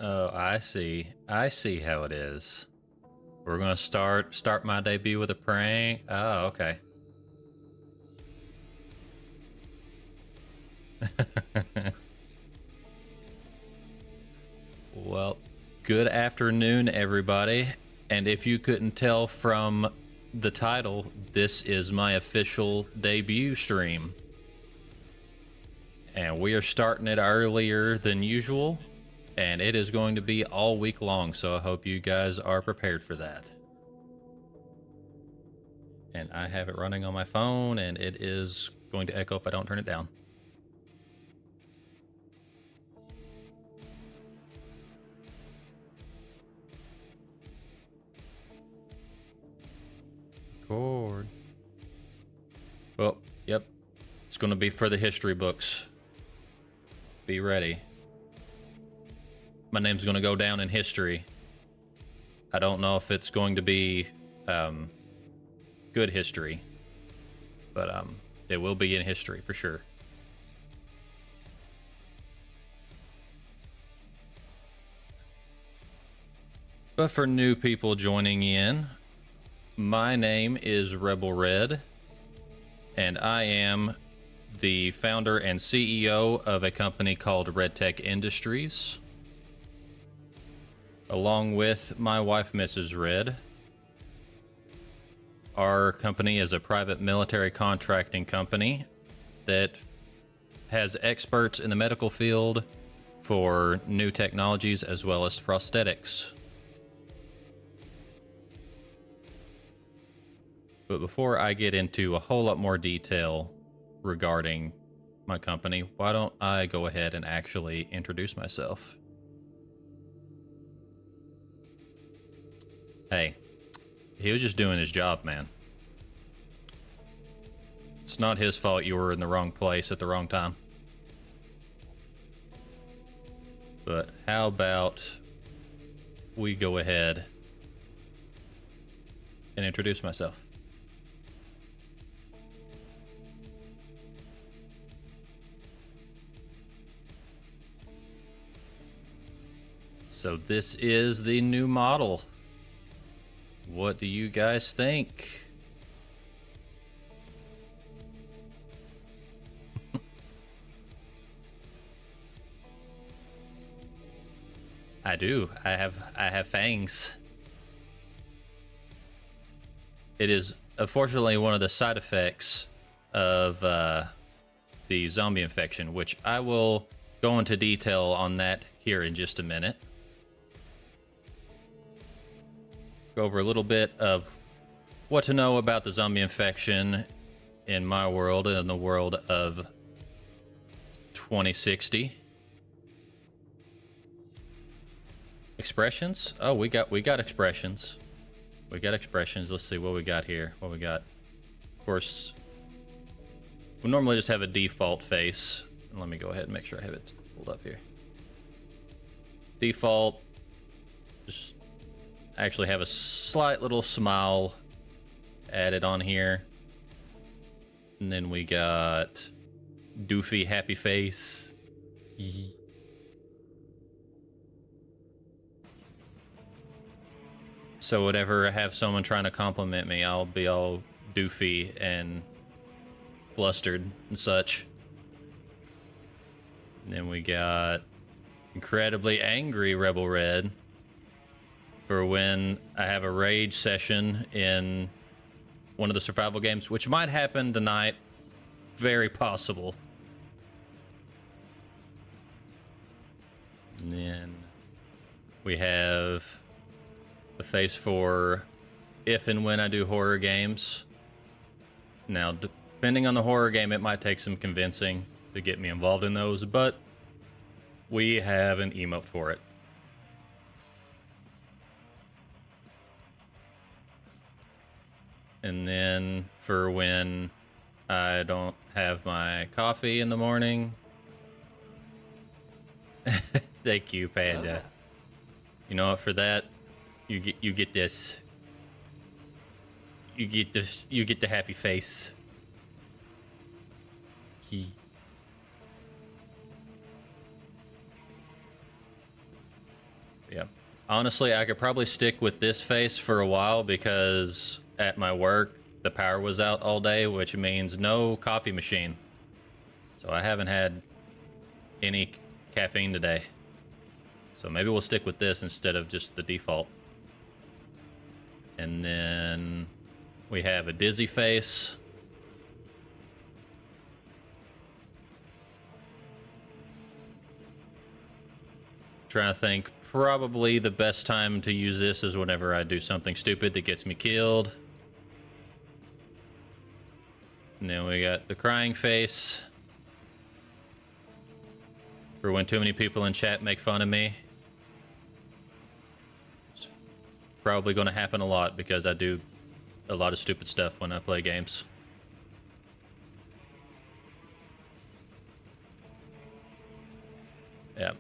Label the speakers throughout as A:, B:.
A: Oh, I see. I see how it is. We're gonna start my debut with a prank. Oh, okay. Well, good afternoon, everybody. And if you couldn't tell from the title, this is my official debut stream. And we are starting it earlier than usual, and it is going to be all week long, so I hope you guys are prepared for that. And I have it running on my phone, and it is going to echo if I don't turn it down. Record. Well, yep. It's going to be for the history books. Be ready. My name's going to go down in history. I don't know if it's going to be good history, but it will be in history for sure. But for new people joining in, my name is Rebel Red, and I am the founder and CEO of a company called Red Tech Industries, along with my wife, Mrs. Red. Our company is a private military contracting company that has experts in the medical field for new technologies as well as prosthetics. But before I get into a whole lot more detail regarding my company, why don't I go ahead and actually introduce myself? Hey, he was just doing his job, man. It's not his fault you were in the wrong place at the wrong time. But how about we go ahead and introduce myself? So this is the new model. What do you guys think? I do. I have fangs. It is unfortunately one of the side effects of the zombie infection, which I will go into detail on that here in just a minute. Go over a little bit of what to know about the zombie infection in my world and in the world of 2060. Expressions? Oh, we got expressions. We got expressions. Let's see what we got here. What we got. Of course, we normally just have a default face. Let me go ahead and make sure I have it pulled up here. Default. Just actually have a slight little smile added on here. And then we got Doofy happy face. So whenever I have someone trying to compliment me, I'll be all doofy and flustered and such. And then we got incredibly angry Rebel Red for when I have a rage session in one of the survival games, which might happen tonight. Very possible. And then we have the face for if and when I do horror games. Now, depending on the horror game, it might take some convincing to get me involved in those, but we have an emote for it. And then for when I don't have my coffee in the morning. Thank you, Panda. You know what, for that, you get this. You get this. You get the happy face. He. Yeah. Honestly, I could probably stick with this face for a while because at my work, the power was out all day, which means no coffee machine. So I haven't had any caffeine today. So maybe we'll stick with this instead of just the default. And then we have a dizzy face. Trying to think, probably the best time to use this is whenever I do something stupid that gets me killed. And then we got the crying face for when too many people in chat make fun of me. It's probably going to happen a lot because I do a lot of stupid stuff when I play games. Yeah.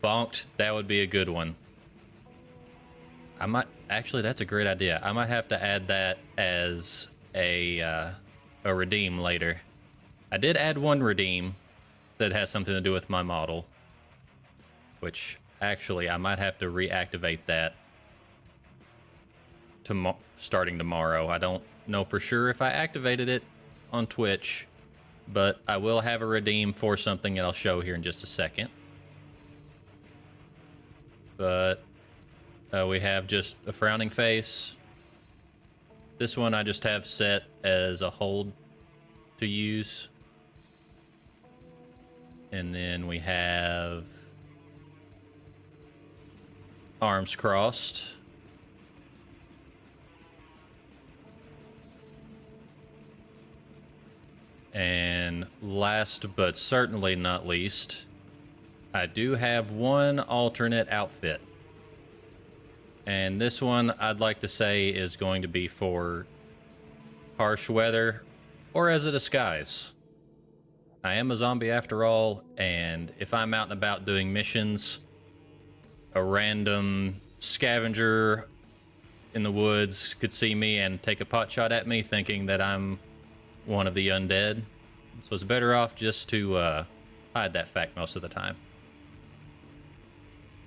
A: Bonked, that would be a good one. I might, actually, that's a great idea. I might have to add that as a redeem later. I did add one redeem that has something to do with my model, which actually I might have to reactivate that starting tomorrow. I don't know for sure if I activated it on Twitch, but I will have a redeem for something that I'll show here in just a second. But we have just a frowning face. This one I just have set as a hold to use. And then we have arms crossed. And last but certainly not least, I do have one alternate outfit. And this one I'd like to say is going to be for harsh weather or as a disguise. I am a zombie after all, and if I'm out and about doing missions, a random scavenger in the woods could see me and take a pot shot at me thinking that I'm one of the undead. So it's better off just to hide that fact most of the time.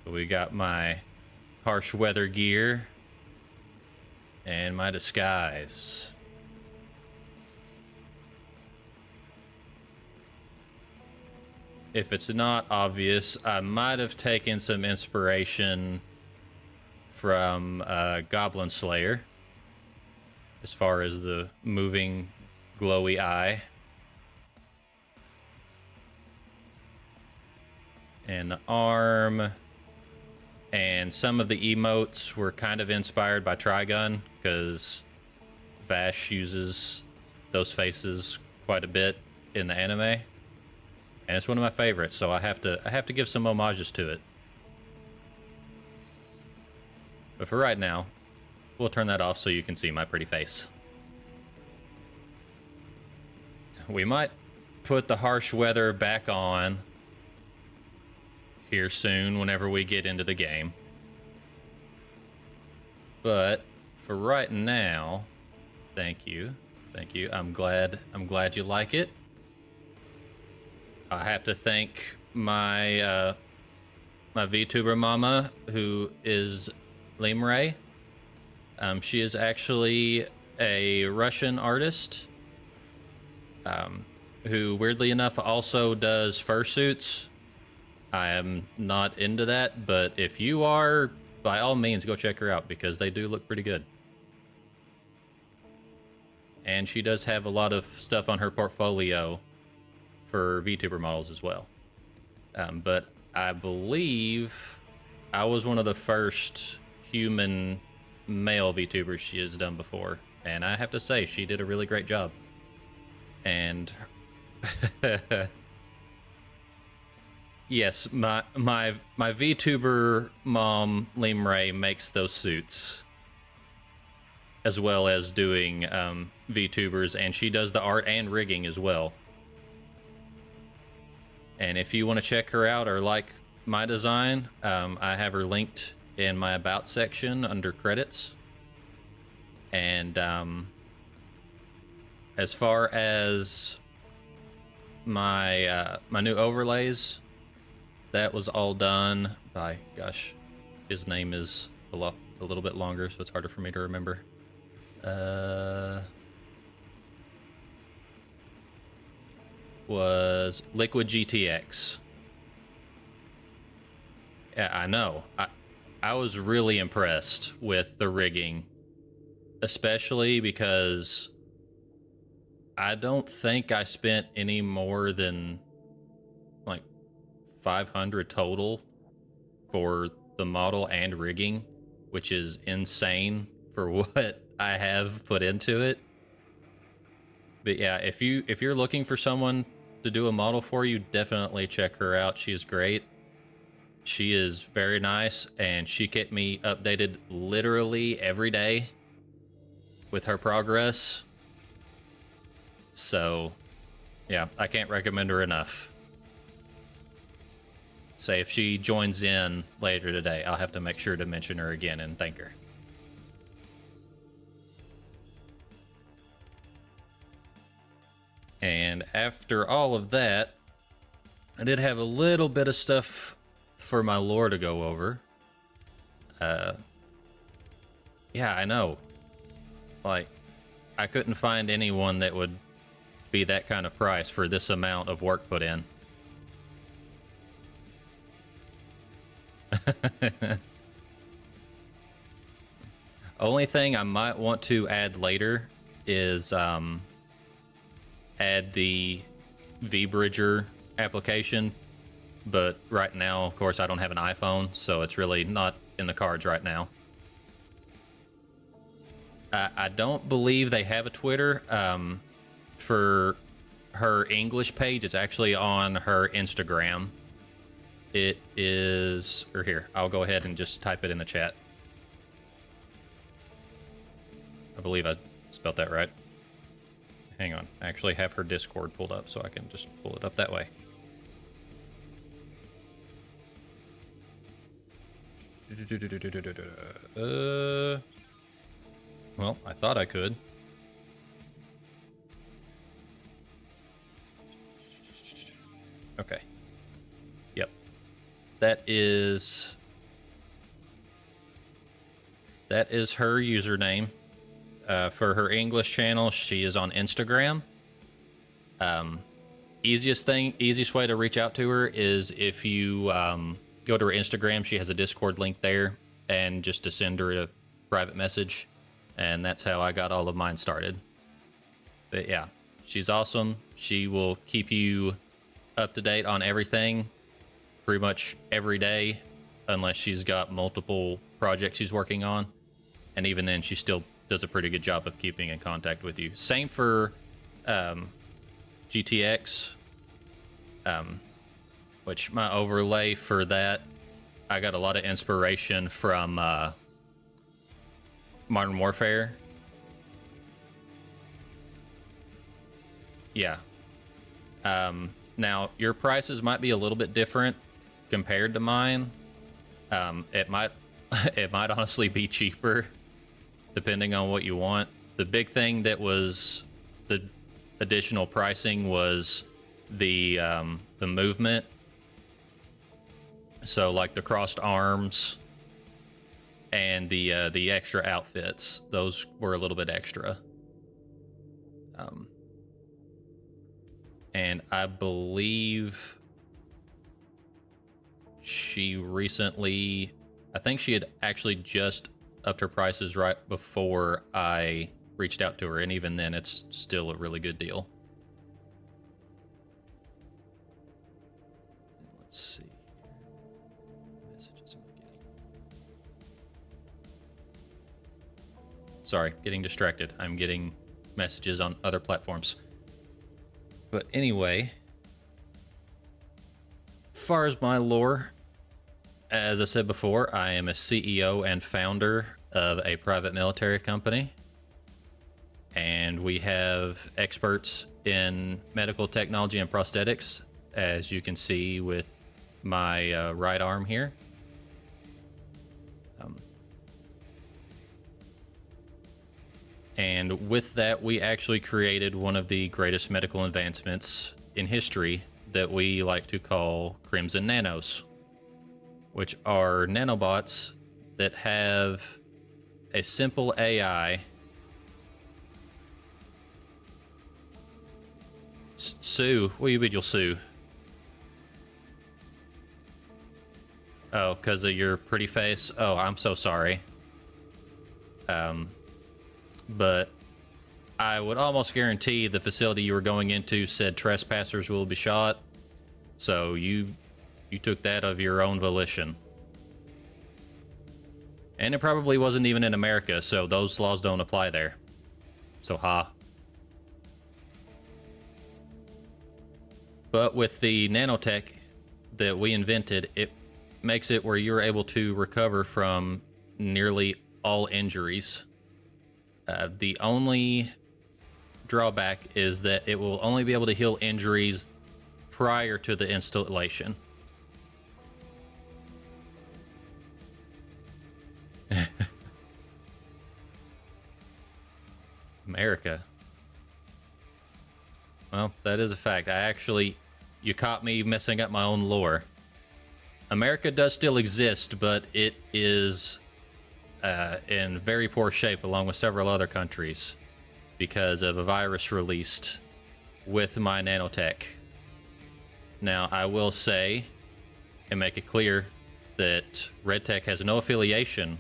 A: So we got my harsh weather gear and my disguise. If it's not obvious, I might have taken some inspiration from Goblin Slayer as far as the moving glowy eye. And the arm. And some of the emotes were kind of inspired by Trigun, because Vash uses those faces quite a bit in the anime. And it's one of my favorites, so I have to give some homages to it. But for right now, we'll turn that off so you can see my pretty face. We might put the harsh weather back on here soon whenever we get into the game. But for right now, thank you. Thank you. I'm glad you like it. I have to thank my my VTuber mama, who is Limray. She is actually a Russian artist who, weirdly enough, also does fursuits. I am not into that, but if you are, by all means, go check her out because they do look pretty good. And she does have a lot of stuff on her portfolio for VTuber models as well. But I believe I was one of the first human male VTubers she has done before. And I have to say, she did a really great job. And yes, my VTuber mom, Limray, makes those suits, as well as doing VTubers, and she does the art and rigging as well. And if you want to check her out or like my design, I have her linked in my About section under credits. And as far as my my new overlays, that was all done by, gosh, his name is a little bit longer, so it's harder for me to remember. Was Liquid GTX. Yeah, I know. I was really impressed with the rigging, especially because I don't think I spent any more than like 500 total for the model and rigging, which is insane for what I have put into it. But yeah, if you're looking for someone to do a model for you, definitely check her out. She's great. She is very nice, and she kept me updated literally every day with her progress. So, yeah, I can't recommend her enough. Say if she joins in later today, I'll have to make sure to mention her again and thank her. And after all of that, I did have a little bit of stuff for my lore to go over. Yeah, I know. Like, I couldn't find anyone that would be that kind of price for this amount of work put in. Only thing I might want to add later is add the VBridger application, but right now, of course, I don't have an iPhone, so it's really not in the cards right now. I don't believe they have a Twitter. For her English page, it's actually on her Instagram. It is, or here, I'll go ahead and just type it in the chat. I believe I spelled that right. Hang on, I actually have her Discord pulled up, so I can just pull it up that way. Well, I thought I could. Okay. Yep. That is her username. For her English channel, she is on Instagram. Easiest way to reach out to her is if you go to her Instagram. She has a Discord link there, and just to send her a private message. And that's how I got all of mine started. But yeah, she's awesome. She will keep you up to date on everything pretty much every day, unless she's got multiple projects she's working on. And even then, she still does a pretty good job of keeping in contact with you. Same for GTX, which my overlay for that, I got a lot of inspiration from Modern Warfare. Yeah. Now, your prices might be a little bit different compared to mine. It might honestly be cheaper, depending on what you want. The big thing that was the additional pricing was the movement. So like the crossed arms and the extra outfits, those were a little bit extra. And I believe she recently, I think she had actually just upped her prices right before I reached out to her, and even then, it's still a really good deal. Let's see. Messages am I getting? Sorry, getting distracted. I'm getting messages on other platforms. But anyway, as far as my lore, as I said before, I am a CEO and founder of a private military company. And we have experts in medical technology and prosthetics, as you can see with my right arm here. And with that, we actually created one of the greatest medical advancements in history that we like to call Crimson Nanos, which are nanobots that have a simple AI. Sue? What do you mean you'll sue? Oh, because of your pretty face? Oh, I'm so sorry. But I would almost guarantee the facility you were going into said trespassers will be shot. So you took that of your own volition. And it probably wasn't even in America, so those laws don't apply there. So ha. But with the nanotech that we invented, it makes it where you're able to recover from nearly all injuries. The only drawback is that it will only be able to heal injuries prior to the installation. America. Well, that is a fact. You caught me messing up my own lore. America does still exist, but it is in very poor shape along with several other countries because of a virus released with my nanotech. Now, I will say and make it clear that RedTech has no affiliation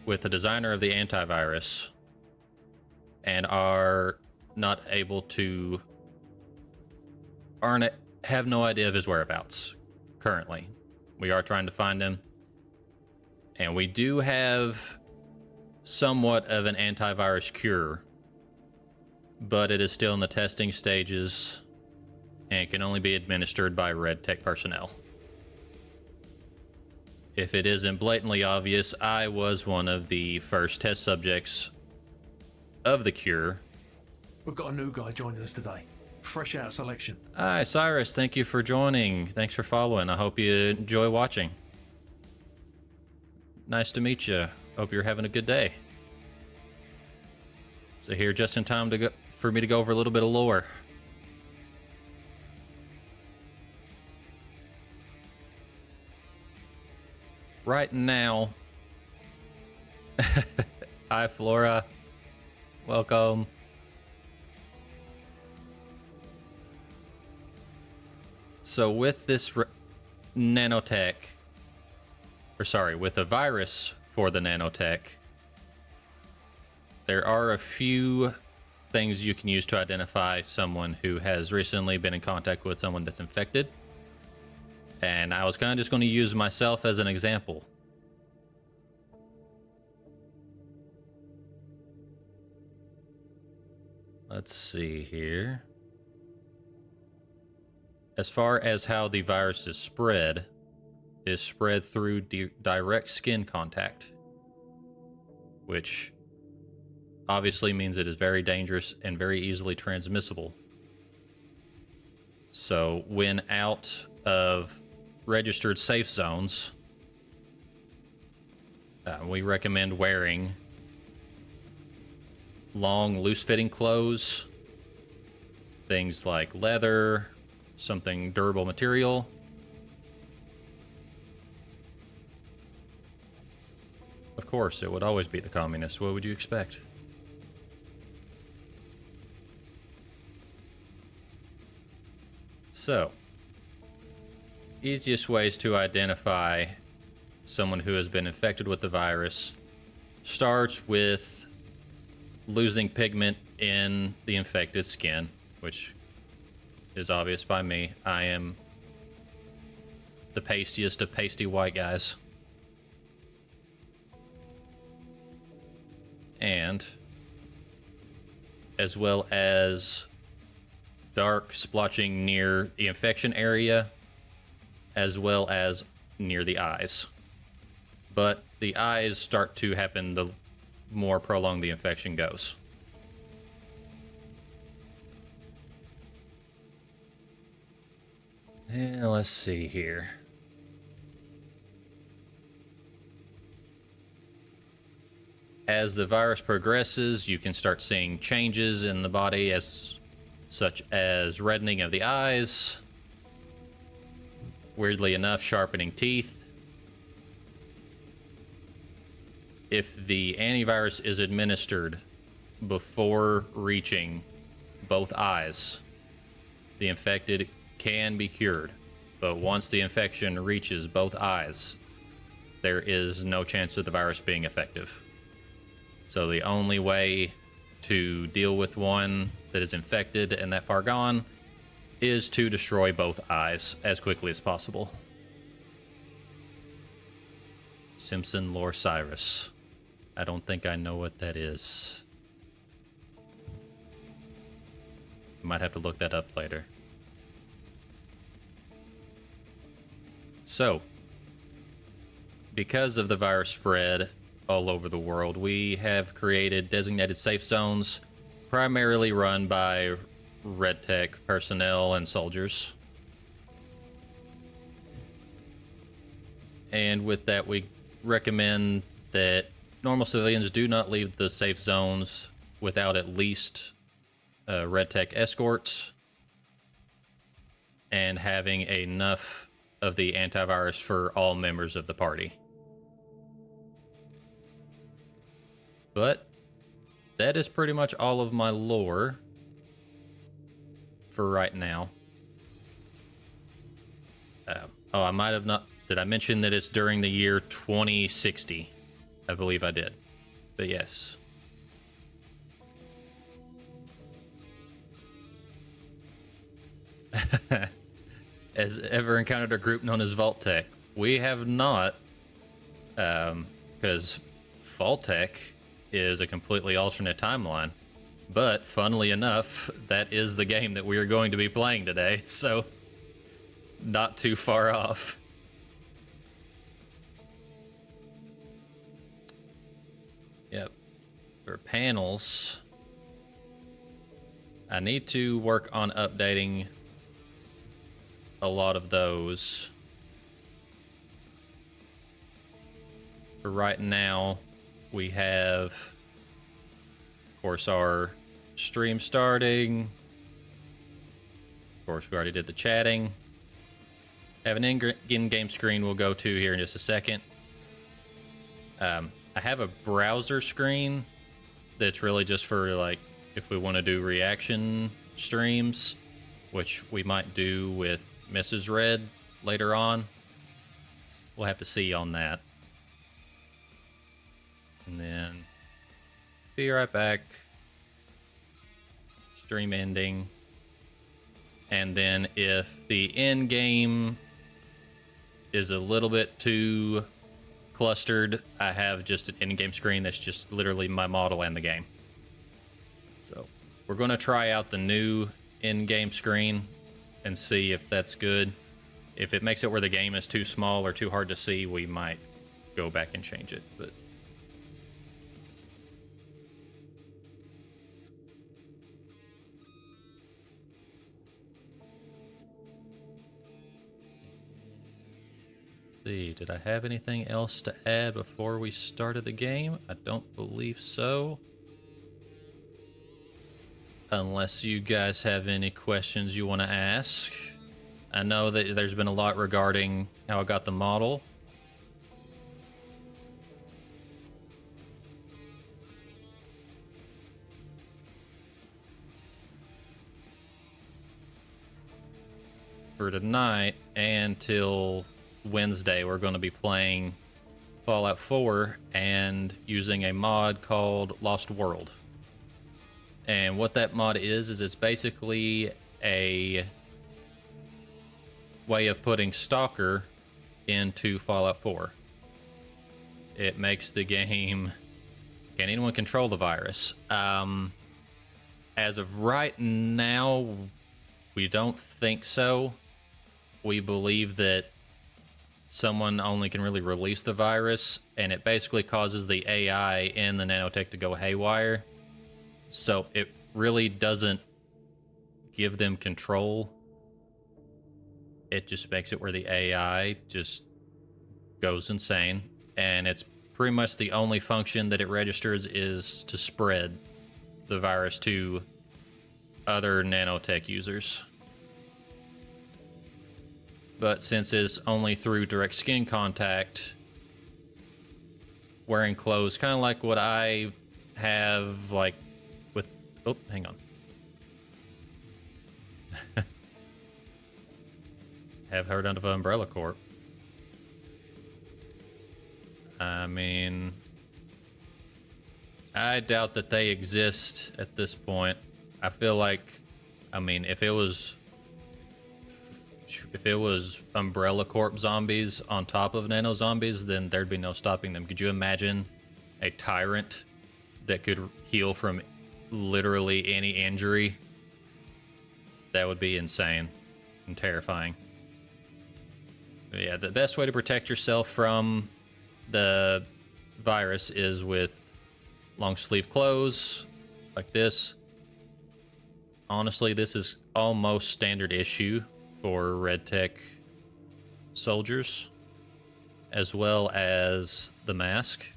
A: with the designer of the antivirus and are not able to have no idea of his whereabouts currently. We are trying to find him, and we do have somewhat of an antivirus cure, but it is still in the testing stages and can only be administered by RedTech personnel. If it isn't blatantly obvious, I was one of the first test subjects of the cure.
B: We've got a new guy joining us today. Fresh out of selection.
A: Hi, Cyrus. Thank you for joining. Thanks for following. I hope you enjoy watching. Nice to meet you. Hope you're having a good day. So here, just in time for me to go over a little bit of lore. Right now... Hi, Flora. Welcome. So with this nanotech, with the virus for the nanotech, there are a few things you can use to identify someone who has recently been in contact with someone that's infected. And I was kind of just going to use myself as an example. Let's see here. As far as how the virus is spread through direct skin contact, which obviously means it is very dangerous and very easily transmissible. So when out of registered safe zones, we recommend wearing long, loose-fitting clothes, things like leather, something durable material. Of course, it would always be the communists. What would you expect? So, easiest ways to identify someone who has been infected with the virus starts with losing pigment in the infected skin, which is obvious by me. I am the pastiest of pasty white guys. And as well as dark splotching near the infection area, as well as near the eyes. But the eyes start to happen the more prolonged the infection goes. And let's see here. As the virus progresses, you can start seeing changes in the body, such as reddening of the eyes, weirdly enough, sharpening teeth, if the antivirus is administered before reaching both eyes, the infected can be cured. But once the infection reaches both eyes, there is no chance of the virus being effective. So the only way to deal with one that is infected and that far gone is to destroy both eyes as quickly as possible. Simpson Lore Cyrus. I don't think I know what that is. Might have to look that up later. So, because of the virus spread all over the world, we have created designated safe zones, primarily run by Red Tech personnel and soldiers. And with that, we recommend that normal civilians do not leave the safe zones without at least Red Tech escorts and having enough of the antivirus for all members of the party. But that is pretty much all of my lore for right now. Oh, I might have not... Did I mention that it's during the year 2060? I believe I did. But yes. Has ever encountered a group known as Vault-Tec? We have not, because Vault-Tec is a completely alternate timeline. But funnily enough, that is the game that we are going to be playing today, so not too far off. Yep. For panels, I need to work on updating a lot of those. For right now, we have, of course, our stream starting. Of course, we already did the chatting. Have an in-game screen we'll go to here in just a second. I have a browser screen that's really just for, like, if we want to do reaction streams, which we might do with Mrs. Red later on. We'll have to see on that. And then be right back. Stream ending. And then if the end game is a little bit too clustered, I have just an in-game screen that's just literally my model and the game. So we're going to try out the new in-game screen and see if that's good. If it makes it where the game is too small or too hard to see, we might go back and change it. But see, did I have anything else to add before we started the game? I don't believe so. Unless you guys have any questions you want to ask. I know that there's been a lot regarding how I got the model. For tonight and till Wednesday, we're going to be playing Fallout 4 and using a mod called Lost World. And what that mod is it's basically a way of putting Stalker into Fallout 4. It makes the game... Can anyone control the virus? As of right now, we don't think so. We believe that someone only can really release the virus, and it basically causes the AI in the nanotech to go haywire. So it really doesn't give them control. It just makes it where the AI just goes insane. And it's pretty much the only function that it registers is to spread the virus to other nanotech users. But since it's only through direct skin contact, wearing clothes, kind of like what I have, like, with... Oh, hang on. Have heard of Umbrella Corp. I mean, I doubt that they exist at this point. I feel like, I mean, if it was Umbrella Corp zombies on top of nano zombies, then there'd be no stopping them. Could you imagine a tyrant that could heal from literally any injury? That would be insane and terrifying. But yeah, the best way to protect yourself from the virus is with long sleeve clothes like this. Honestly, this is almost standard issue for Red Tech soldiers, as well as the mask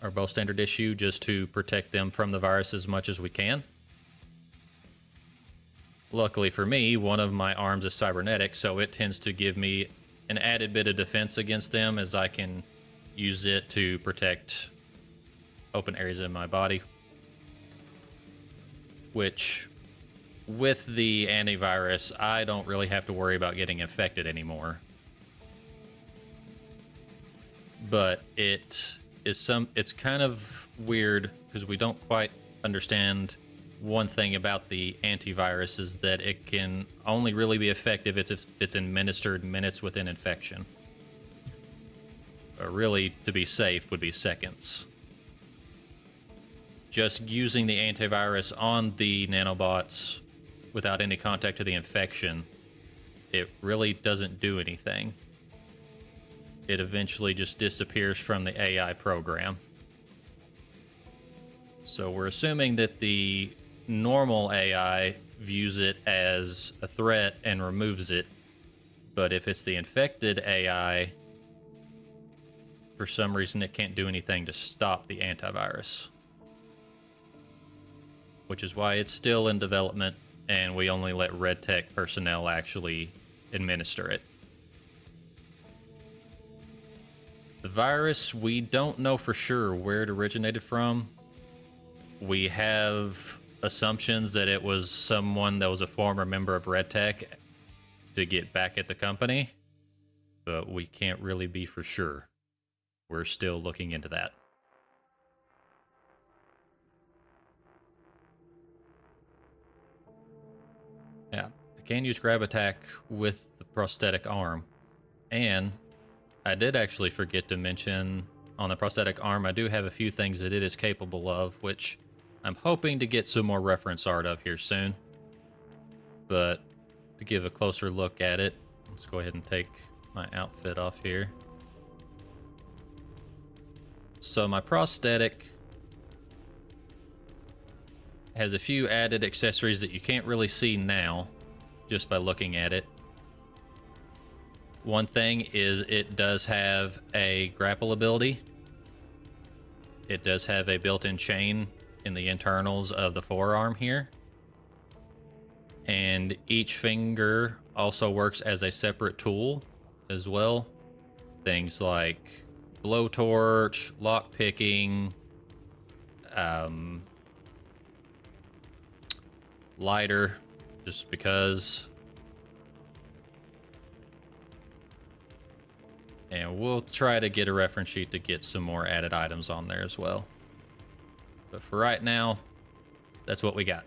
A: are both standard issue, just to protect them from the virus as much as we can. Luckily for me, one of my arms is cybernetic, so it tends to give me an added bit of defense against them, as I can use it to protect open areas in my body. Which, with the antivirus, I don't really have to worry about getting infected anymore. But it's kind of weird, because we don't quite understand. One thing about the antivirus is that it can only really be effective if it's administered minutes within infection. Or really, to be safe, would be seconds. Just using the antivirus on the nanobots without any contact to the infection, it really doesn't do anything. It eventually just disappears from the AI program. So we're assuming that the normal AI views it as a threat and removes it. But if it's the infected AI, for some reason it can't do anything to stop the antivirus. Which is why it's still in development, and we only let Red Tech personnel actually administer it. The virus, we don't know for sure where it originated from. We have assumptions that it was someone that was a former member of Red Tech to get back at the company, but we can't really be for sure. We're still looking into that. Yeah, I can use grab attack with the prosthetic arm. And I did actually forget to mention, on the prosthetic arm, I do have a few things that it is capable of, which I'm hoping to get some more reference art of here soon. But to give a closer look at it, let's go ahead and take my outfit off here. So my prosthetic has a few added accessories that you can't really see now just by looking at it. One thing is it does have a grapple ability. It does have a built-in chain in the internals of the forearm here. And each finger also works as a separate tool as well. Things like blowtorch, lock picking, lighter, just because. And we'll try to get a reference sheet to get some more added items on there as well. But for right now, that's what we got.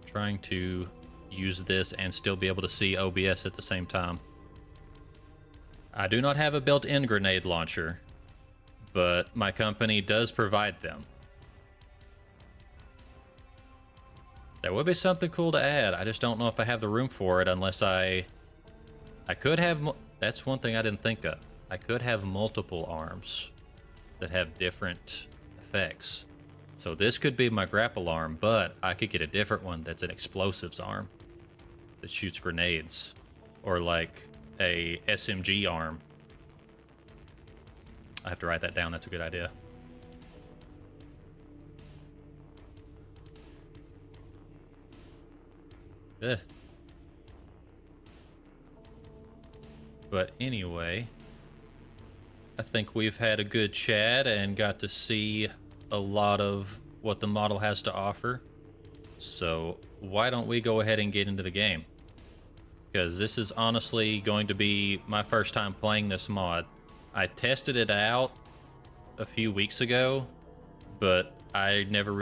A: Trying to use this and still be able to see OBS at the same time. I do not have a built-in grenade launcher, but my company does provide them. That would be something cool to add. I just don't know if I have the room for it unless I could have... That's one thing I didn't think of. I could have multiple arms that have different effects. So this could be my grapple arm, but I could get a different one that's an explosives arm that shoots grenades. Or like a SMG arm. I have to write that down. That's a good idea. Ugh. But anyway, I think we've had a good chat and got to see a lot of what the model has to offer. So why don't we go ahead and get into the game? Because this is honestly going to be my first time playing this mod. I tested it out a few weeks ago, but I never